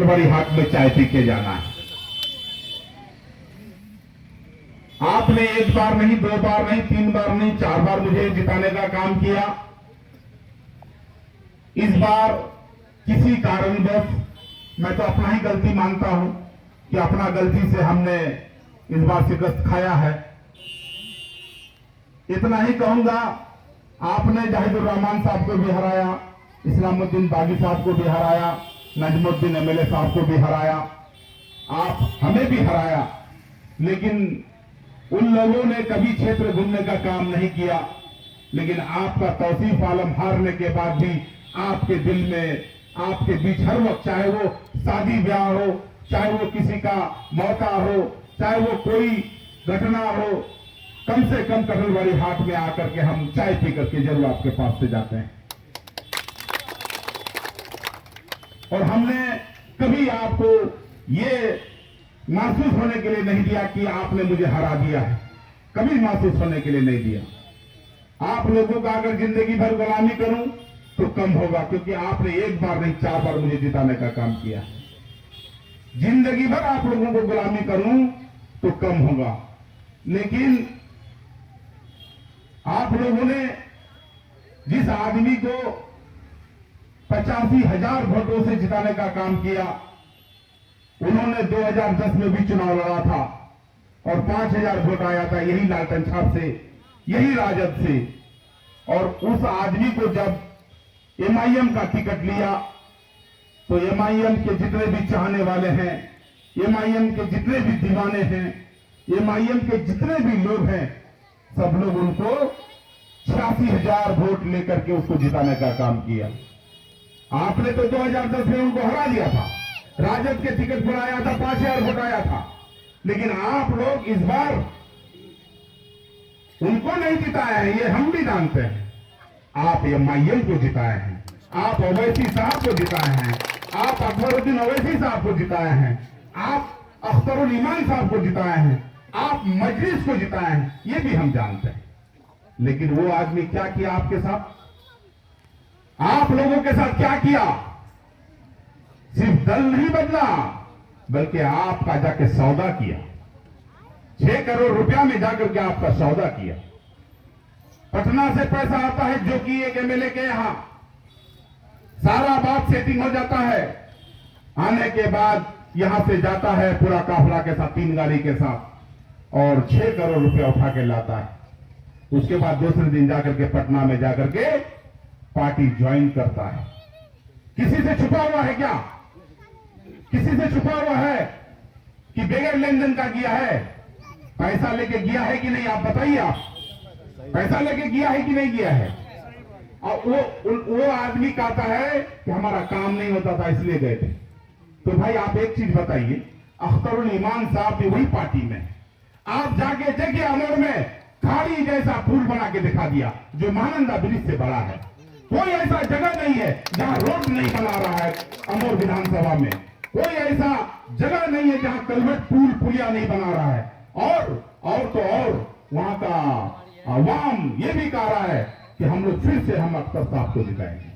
कटलवाड़ी हाट में चाय पी के जाना है। आपने एक बार नहीं, दो बार नहीं, तीन बार नहीं, चार बार मुझे जिताने का काम किया। इस बार किसी कारणवश मैं तो अपना ही गलती मानता हूं कि अपना गलती से हमने इस बार शिकस्त खाया है। इतना ही कहूंगा, आपने जाहिदुर रहमान साहब को भी हराया, इस्लामुद्दीन बागी साहब को भी हराया, नजमुद्दीन एमएलए साहब को भी हराया, आप हमें भी हराया, लेकिन उन लोगों ने कभी क्षेत्र घूमने का काम नहीं किया। लेकिन आपका तौसीफ आलम हारने के बाद भी आपके दिल में, आपके बीच हर वक्त, चाहे वो शादी ब्याह हो, चाहे वो किसी का मौका हो, चाहे वो कोई घटना हो, कम से कम कटलवाड़ी हाट में आकर के हम चाय पी करके जरूर आपके पास से जाते हैं। और हमने कभी आपको ये महसूस होने के लिए नहीं दिया कि आपने मुझे हरा दिया है, कभी महसूस होने के लिए नहीं दिया। आप लोगों का अगर जिंदगी भर गुलामी करूं तो कम होगा, क्योंकि आपने एक बार नहीं, चार बार मुझे जिताने का काम किया। जिंदगी भर आप लोगों को गुलामी करूं तो कम होगा, लेकिन आप लोगों ने जिस आदमी को 85,000 वोटों से जिताने का काम किया, उन्होंने 2010 में भी चुनाव लड़ा था और 5,000 वोट आया था, यही लालटेन छाप से, यही राजद से। और उस आदमी को जब एमआईएम का टिकट लिया तो एमआईएम के जितने भी चाहने वाले हैं, एमआईएम के जितने भी दीवाने हैं, एमआईएम के जितने भी लोग हैं, सब लोग उनको 86,000 वोट लेकर के उसको जिताने का काम किया। आपने तो 2010 में उनको हरा दिया था, राजद के टिकट पर आया था, 5,000 वोट आया था। लेकिन आप लोग इस बार उनको नहीं जिताए हैं, ये हम भी जानते हैं। आप एमआईएम को जिताए हैं, आप ओवैसी साहब को जिताए हैं, आप अकबरुद्दीन ओवैसी साहब को जिताए हैं, आप अख्तरुल ईमान साहब को जिताए हैं, आप मजलिस को जिताए हैं, ये भी हम जानते हैं। लेकिन वो आदमी क्या किया आपके साथ, आप लोगों के साथ क्या किया? सिर्फ दल नहीं बदला, बल्कि आपका जाके सौदा किया। 6 करोड़ रुपया में जाकर के आपका सौदा किया। पटना से पैसा आता है जो कि एक एमएलए के यहां सारा बात सेटिंग हो जाता है, आने के बाद यहां से जाता है पूरा काफिला के साथ, 3 गाड़ी के साथ, और 6 करोड़ रुपया उठा के लाता है। उसके बाद दूसरे दिन जाकर के पटना में जाकर के पार्टी ज्वाइन करता है। किसी से छुपा हुआ है क्या? किसी से छुपा हुआ है कि बगैर लेन देन का किया है? पैसा लेके गया है कि नहीं, आप बताइए। आप पैसा लेके गया है कि नहीं गया है? और वो आदमी कहता है कि हमारा काम नहीं होता था इसलिए गए थे। तो भाई आप एक चीज बताइए, अख्तरुल ईमान साहब भी वही पार्टी में, आप जाके देखिए अमर में खाड़ी जैसा पुल बना के दिखा दिया जो महानंदा ब्रिज से बड़ा है। कोई ऐसा जगह नहीं है जहां रोड नहीं बना रहा है अमर विधानसभा में, कोई ऐसा जगह नहीं है जहां कलवट पुल पुलिया नहीं बना रहा है। और तो और वहां का अवाम ये भी कह रहा है कि हम लोग फिर से हम अख्तर साहब को जिताएंगे।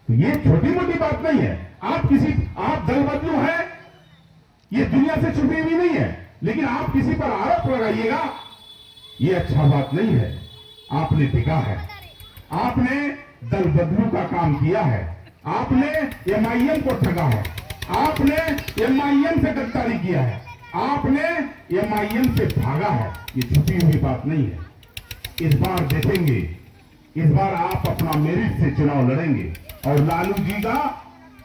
तो ये छोटी मोटी बात नहीं है। आप दल बदलू है, ये दुनिया से छुपी हुई नहीं है, लेकिन आप किसी पर आरोप लगाइएगा, ये अच्छा बात नहीं है। आपने टिका है, आपने दल बदलू का काम किया है, आपने एमआईएम को ठगा है, आपने एमआईएम से गद्दारी किया है, आपने एमआईएम से भागा है। ये छुपी हुई बात नहीं है। इस बार देखेंगे, इस बार आप अपना मेरिट से चुनाव लड़ेंगे और लालू जी का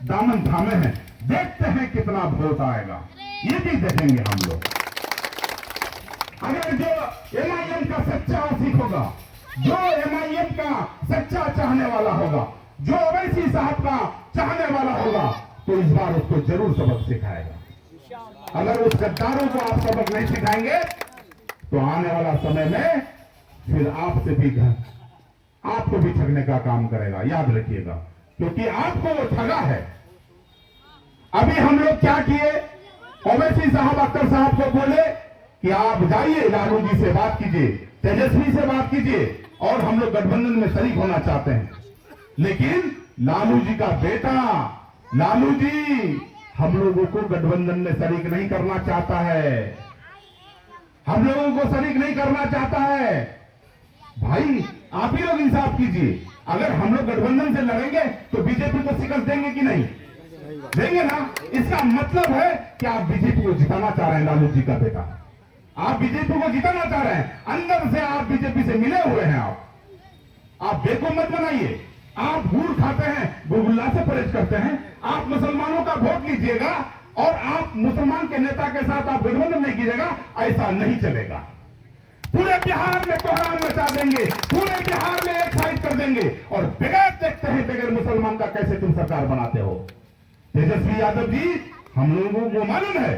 दामन थामे हैं। देखते हैं कितना वोट आएगा, ये भी देखेंगे हम लोग। अगर जो एमआईएम का सच्चा आशिक होगा, जो एमआईएम का सच्चा चाहने वाला होगा, जो ओवैसी साहब का चाहने वाला होगा, तो इस बार उसको जरूर सबक सिखाएगा। अगर उस गद्दारों को आप सबक नहीं सिखाएंगे तो आने वाला समय में फिर आपसे भी आपको भी ठगने का काम करेगा, याद रखिएगा, क्योंकि आपको वो ठगा है। अभी हम लोग क्या किए, ओवैसी साहब अख्तर साहब को बोले कि आप जाइए लालू जी से बात कीजिए, तेजस्वी से बात कीजिए, और हम लोग गठबंधन में शरीक होना चाहते हैं। लेकिन लालू जी का बेटा, लालू जी हम लोगों को गठबंधन में शरीक नहीं करना चाहता है, हम लोगों को शरीक नहीं करना चाहता है। भाई आप ही लोग इंसाफ कीजिए, अगर हम लोग गठबंधन से लड़ेंगे तो बीजेपी को शिकस्त देंगे कि नहीं देंगे ना। इसका मतलब है कि आप बीजेपी को जिताना चाह रहे हैं। लालू जी का बेटा, आप बीजेपी को जिताना चाह रहे हैं, अंदर से आप बीजेपी से मिले हुए हैं। आप बेवकूफ मत बनाइए। आप गुड़ खाते हैं, गुलगुल्ला से परहेज करते हैं। आप मुसलमानों का वोट लीजिएगा और आप मुसलमान के नेता के साथ आप गठबंधन नहीं कीजिएगा, ऐसा नहीं चलेगा। पूरे बिहार में कोहराम मचा देंगे, पूरे बिहार में एक साइड कर देंगे और बगैर देखते हैं बगैर मुसलमान का कैसे तुम सरकार बनाते हो। तेजस्वी यादव जी, हम लोगों को मालूम है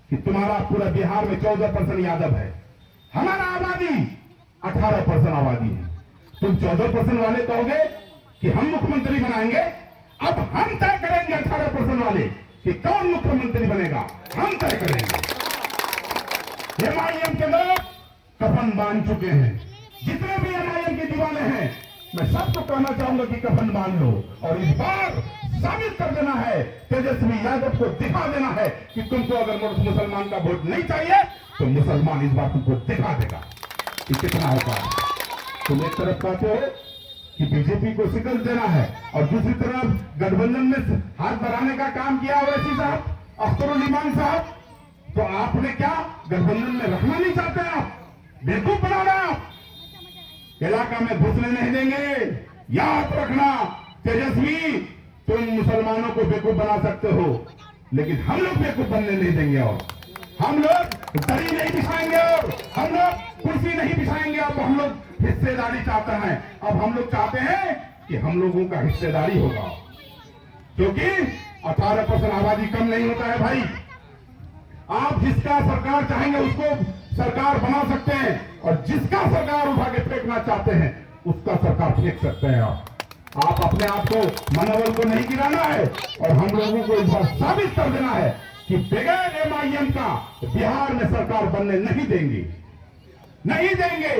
कि तुम्हारा पूरा बिहार में 14% यादव है, हमारा आबादी 18% आबादी है। तुम 14% वाले कहोगे कि हम मुख्यमंत्री बनाएंगे, अब हम तय करेंगे 18% वाले कि कौन मुख्यमंत्री बनेगा, हम तय करेंगे। एमआईएम के लोग कफन बांध चुके हैं, जितने भी एमआईएम के दीवाने हैं, मैं सबको कहना चाहूंगा कि कफन बांध लो और इस बार साबित कर देना है, तेजस्वी यादव को दिखा देना है कि तुमको अगर मुसलमान का वोट नहीं चाहिए तो मुसलमान इस बार तुमको दिखा देगा कि कितना होगा। तुम एक तरफ कहते हो कि बीजेपी को शिकस्त देना है और दूसरी तरफ गठबंधन में हाथ बढ़ाने का काम किया ओवैसी साहब, अख्तरुल ईमान साहब, तो आपने क्या गठबंधन में रखना नहीं चाहते? आप बेवकूफ बना रहे, आप इलाका में घुसने नहीं देंगे। याद रखना तेजस्वी, तुम मुसलमानों को बेवकूफ बना सकते हो, लेकिन हम लोग बेवकूफ बनने नहीं देंगे। और हम लोग दरी नहीं बिछाएंगे और हम लोग कुर्सी नहीं बिछाएंगे। अब हम लोग हिस्सेदारी चाहते हैं। अब हम लोग चाहते हैं कि हम लोगों का हिस्सेदारी होगा, क्योंकि 18% आबादी कम नहीं होता है भाई। आप जिसका सरकार चाहेंगे उसको सरकार बना सकते हैं और जिसका सरकार उठा के फेंकना चाहते हैं उसका सरकार फेंक सकते हैं। आप अपने आप को, मनोबल को नहीं गिराना है और हम लोगों को इस बार साबित कर देना है कि बगैर एमआईएम का बिहार में सरकार बनने नहीं देंगे, नहीं देंगे।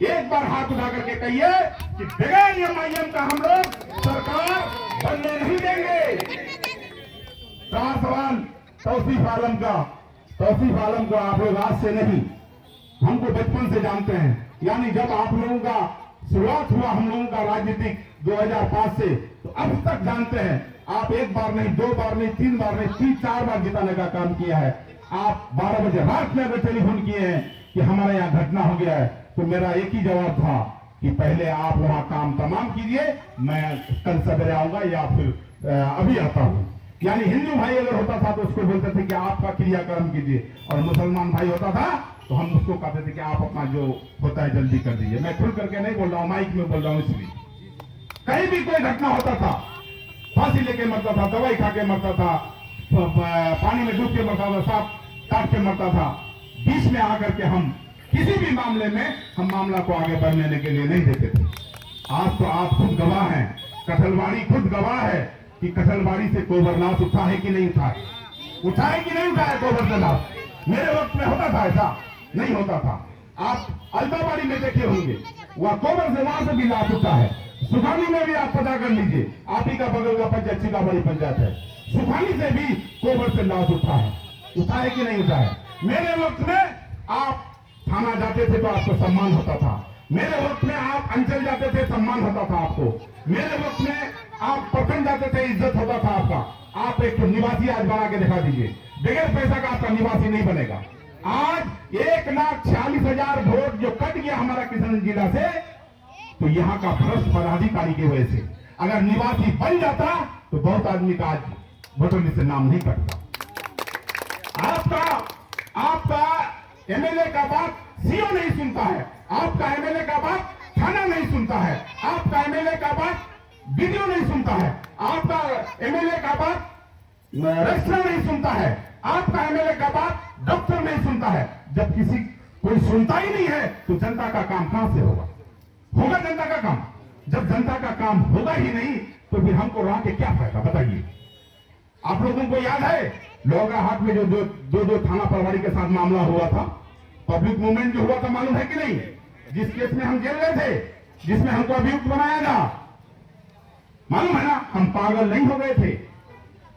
एक बार हाथ उठा करके कहिए कि बगैर एमआईएम का हम लोग सरकार बनने नहीं देंगे। कहा सवाल तौसीफ आलम का, तौसीफ आलम को आप लोग आज से नहीं, हमको बचपन से जानते हैं, यानी जब आप लोगों का शुरुआत हुआ हम लोगों का राजनीतिक 2005 से, तो अब तक जानते हैं। आप एक बार नहीं, 2 बार नहीं, 3 बार नहीं, 3-4 बार जिताने का काम किया है। आप 12 बजे रात में अगर टेलीफोन किए हैं कि हमारे यहाँ घटना हो गया है, तो मेरा एक ही जवाब था कि पहले आप वहां काम तमाम कीजिए, मैं कल सवेरे आऊंगा या फिर अभी आता हूं। यानी हिंदू भाई अगर होता था तो उसको बोलते थे कि आपका क्रियाक्रम कीजिए, और मुसलमान भाई होता था तो हम उसको कहते थे कि आप अपना जो होता है जल्दी कर दीजिए। मैं खुल करके नहीं बोल रहा हूं, माइक में बोल रहा हूं। इसलिए कहीं भी कोई घटना होता था, फांसी लेके मरता था, दवाई खा के मरता था, पानी में डूब के मरता था, सांप काट के मरता था, बीच में आकर के हम किसी भी मामले में हम मामला को आगे बढ़ने के लिए नहीं देते थे। आज तो आप खुद गवाह हैं, कठलवाड़ी खुद गवाह है कि कठलवाड़ी से कोबर लाश उठा है कि नहीं उठा है, उठा है कि नहीं उठा है कोबर से लाश। मेरे वक्त में होता था ऐसा? नहीं होता था। आप अलताबाड़ी में देखे होंगे, वह कोबर से वहां से भी लाश उठा है। सुखानी में भी आप पता कर लीजिए, आप ही का बगल का पंचायत चिकाबड़ी पंचायत है, सुखानी से भी कोबर से लाश उठा है। उठा है कि नहीं उठा है? मेरे वक्त में आप थाना जाते थे तो आपको सम्मान होता था। मेरे वक्त में आप अंचल जाते थे, सम्मान होता था आपको। मेरे वक्त में आप प्रखंड जाते थे, इज्जत होता था आपका। आप एक निवासी आज बना के दिखा दीजिए, बगैर पैसा का आपका निवासी नहीं बनेगा। आज 1,46,000 वोट जो कट गया हमारा किशनगंज जिला से, तो यहाँ का भ्रष्ट पदाधिकारी की वजह से। अगर निवासी बन जाता तो बहुत आदमी का आज वोटर लिस्ट से नाम नहीं कटता। आपका एमएलए का बात सीओ नहीं सुनता है, आपका एमएलए का बात थाना नहीं सुनता है, आपका एमएलए का बात बीडीओ नहीं सुनता है, आपका एमएलए का बात रजिस्ट्रार नहीं सुनता है, आपका एमएलए का बात डॉक्टर नहीं सुनता है। जब किसी कोई सुनता ही नहीं है तो जनता का काम कहां से होगा? होगा जनता का काम? जब जनता का काम होगा ही नहीं तो फिर हमको रह के क्या फायदा, बताइए। आप लोगों को याद है लोहाघाट में जो दो थाना प्रभारी के साथ मामला हुआ था, पब्लिक मूवमेंट जो हुआ था, मालूम है कि नहीं? जिस केस में हम जेल गए थे, जिसमें हमको अभियुक्त बनाया था, मालूम है ना? हम पागल नहीं हो गए थे,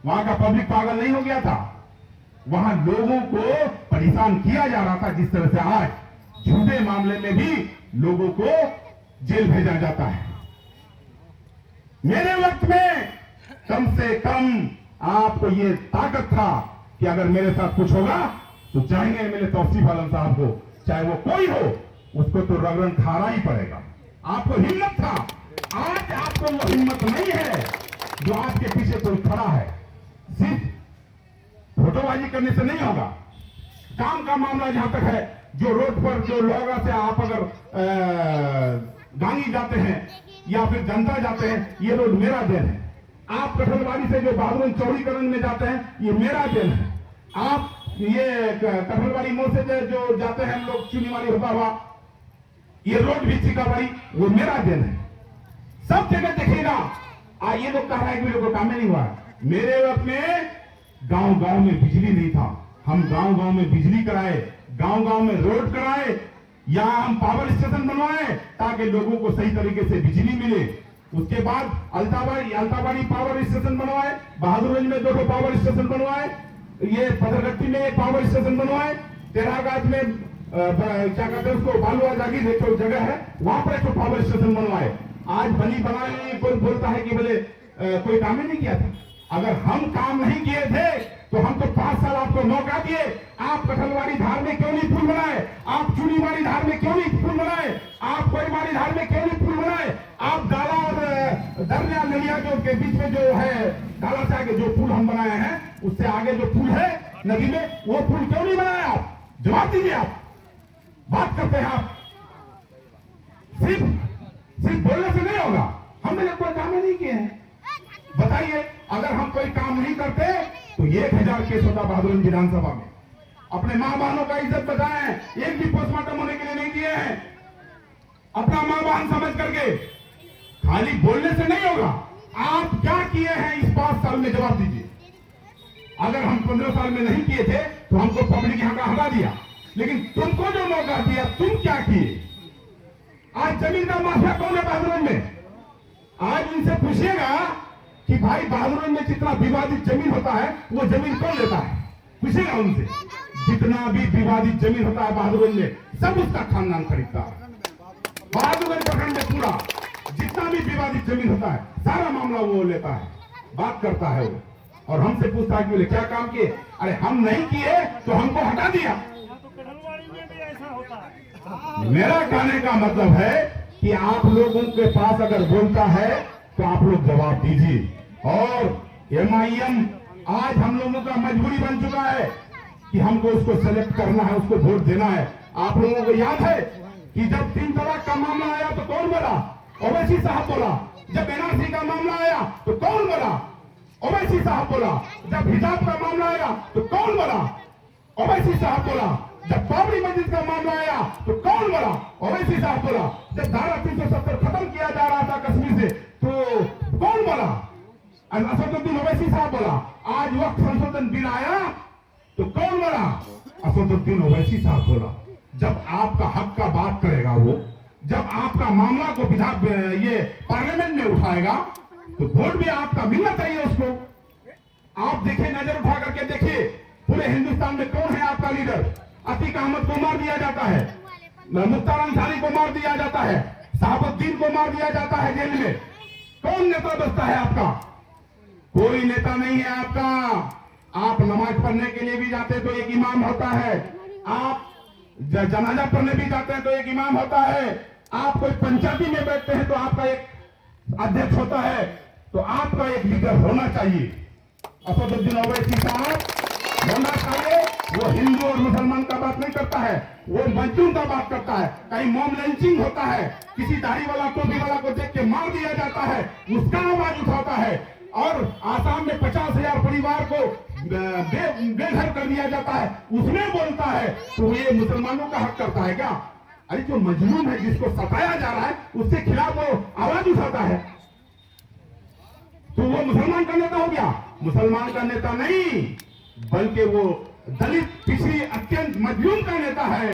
वहां का पब्लिक पागल नहीं हो गया था? वहां लोगों को परेशान किया जा रहा था, जिस तरह से आज झूठे मामले में भी लोगों को जेल भेजा जाता है। मेरे वक्त में कम से कम आपको ये ताकत था कि अगर मेरे साथ कुछ होगा तो चाहेंगे एमएलए तौसीफ आलम साहब को, चाहे वो कोई हो, उसको तो रगड़न खाना ही पड़ेगा। आपको हिम्मत था। आज आपको वो हिम्मत नहीं है जो आपके पीछे कोई खड़ा है। सिर्फ फोटोबाजी करने से नहीं होगा। काम का मामला जहां तक है, जो रोड पर जो लोगों से आप अगर गांगी जाते हैं या फिर जनता जाते हैं, ये रोड मेरा देन है। आप कठलवाड़ी से जो बहादुर चौड़ीकरण में जाते हैं, ये मेरा देन है। आप ये कठलवाड़ी मोड़ से जो जाते हैं हम लोग चुनीवाड़ी होता हुआ, ये रोड भी चिकाबाड़ी, वो मेरा देन है। सब जगह देखिएगा। ये लोग कह रहा है कि मेरे को काम नहीं हुआ। मेरे वक्त में गांव गांव में बिजली नहीं था। हम गांव गांव में बिजली कराए, गांव गांव में रोड कराए, यहां हम पावर स्टेशन बनवाए ताकि लोगों को सही तरीके से बिजली मिले। उसके बाद अल्ताबाड़ी पावर स्टेशन बनवाए, बहादुरगंज में 2 पावर स्टेशन बनवाए, ये पथरगट्टी में एक पावर स्टेशन बनवाए, तेरागाज में क्या कहते हैं उसको, बालुआ जागीर एक जगह है, वहां पर एक पावर स्टेशन बनवाए। आज बनी बनाई कोई बोलता है कि बोले कोई काम ही नहीं किया था। अगर हम काम नहीं किए थे तो हम तो 5 साल आपको मौका दिए। आप कठलवाड़ी धार में क्यों नहीं पुल बनाए? आप चुनीवाड़ी धार में क्यों नहीं पुल बनाए? आप कोईवाड़ी धार में क्यों नहीं पुल बनाए? आप डाला और दरिया नदिया जो के बीच में जो है, डाला से आगे जो पुल हम बनाए हैं, उससे आगे जो पुल है नदी में, वो पुल क्यों नहीं बनाया? आप जवाब दीजिए। आप बात करते हैं, आप सिर्फ बोलने से नहीं होगा। हमने जब कोई काम नहीं किए हैं, बताइए। अगर हम कोई काम नहीं करते तो 1000 केस होता बहादुरगंज विधानसभा में। अपने मां बहनों का इज्जत बचाएं, एक भी पोस्टमार्टम होने के लिए नहीं किए हैं। अपना मां बहन समझ करके, खाली बोलने से नहीं होगा। आप क्या किए हैं इस 5 साल में, जवाब दीजिए। अगर हम 15 साल में नहीं किए थे तो हमको पब्लिक यहां का हटा दिया, लेकिन तुमको जो मौका दिया, तुम क्या किए? आज जमीन का माफिया कौन है बहादुरगंज में? आज इनसे पूछिएगा कि भाई बहादुरगंज में जितना विवादित जमीन होता है वो जमीन कौन लेता है? पूछिएगा उनसे। जितना भी विवादित जमीन होता है बहादुरगंज में, सब उसका खानदान खरीदता है। बहादुरगंज प्रखंड में पूरा जितना भी विवादित जमीन होता है, सारा मामला वो लेता है, बात करता है वो, और हमसे पूछता है कि बोले क्या काम किए? अरे हम नहीं किए तो हमको हटा दिया। मेरा कहने का मतलब है कि आप लोगों के पास अगर बोलता है तो आप लोग जवाब दीजिए। और MIM आज हम लोगों का मजबूरी बन चुका है कि हमको उसको सेलेक्ट करना है, उसको वोट देना है। आप लोगों को याद है कि जब 3 तलाक का मामला आया तो कौन बोला? ओवैसी साहब बोला। जब NRC का मामला आया तो कौन बोला? ओवैसी साहब बोला। जब हिजाब का मामला आया तो कौन बोला? ओवैसी साहब बोला। जब बाबरी मस्जिद का मामला आया तो कौन बोला? ओवैसी साहब बोला। जब धारा 370 खत्म किया जा रहा था कश्मीर से तो कौन बोला? असदुद्दीन ओवैसी साहब बोला। आज वक्त संशोधन बिल आया तो कौन बोला? असदुद्दीन ओवैसी साहब बोला। जब आपका हक का बात करेगा वो, जब आपका मामला को विधान ये पार्लियामेंट में उठाएगा तो वोट भी आपका मिलना चाहिए उसको। आप देखिए, नजर उठा करके देखिए, पूरे हिंदुस्तान में कौन है आपका लीडर? अतीक अहमद को मार दिया जाता है, मुख्तार अंसारी को मार दिया जाता है, शहाबुद्दीन को मार दिया जाता है जेल में। कौन नेता बचता है आपका? कोई नेता नहीं है आपका। आप नमाज पढ़ने के लिए भी जाते हैं तो एक इमाम होता है, आप जनाजा पढ़ने भी जाते हैं तो एक इमाम होता है, आप कोई पंचायती में बैठते हैं तो आपका एक अध्यक्ष होता है, तो आपका एक लीडर होना चाहिए। असदुद्दीन ओवैसी साहब होना चाहिए। वो हिंदू और मुसलमान का बात नहीं करता है, वो मजदूर का बात करता है। कहीं मॉब लिंचिंग होता है, किसी दाढ़ी वाला टोपी वाला को देख के मार दिया जाता है, उसका आवाज उठाता है। और आसाम में 50,000 परिवार को बेघर कर दिया जाता है, उसमें बोलता है। तो ये मुसलमानों का हक करता है क्या? अरे जो मजलूम है, जिसको सताया जा रहा है, उसके खिलाफ वो आवाज उठाता है, तो वो मुसलमान का नेता हो गया? मुसलमान का नेता नहीं, बल्कि वो दलित, पिछड़ी, अत्यंत मजलूम का नेता है।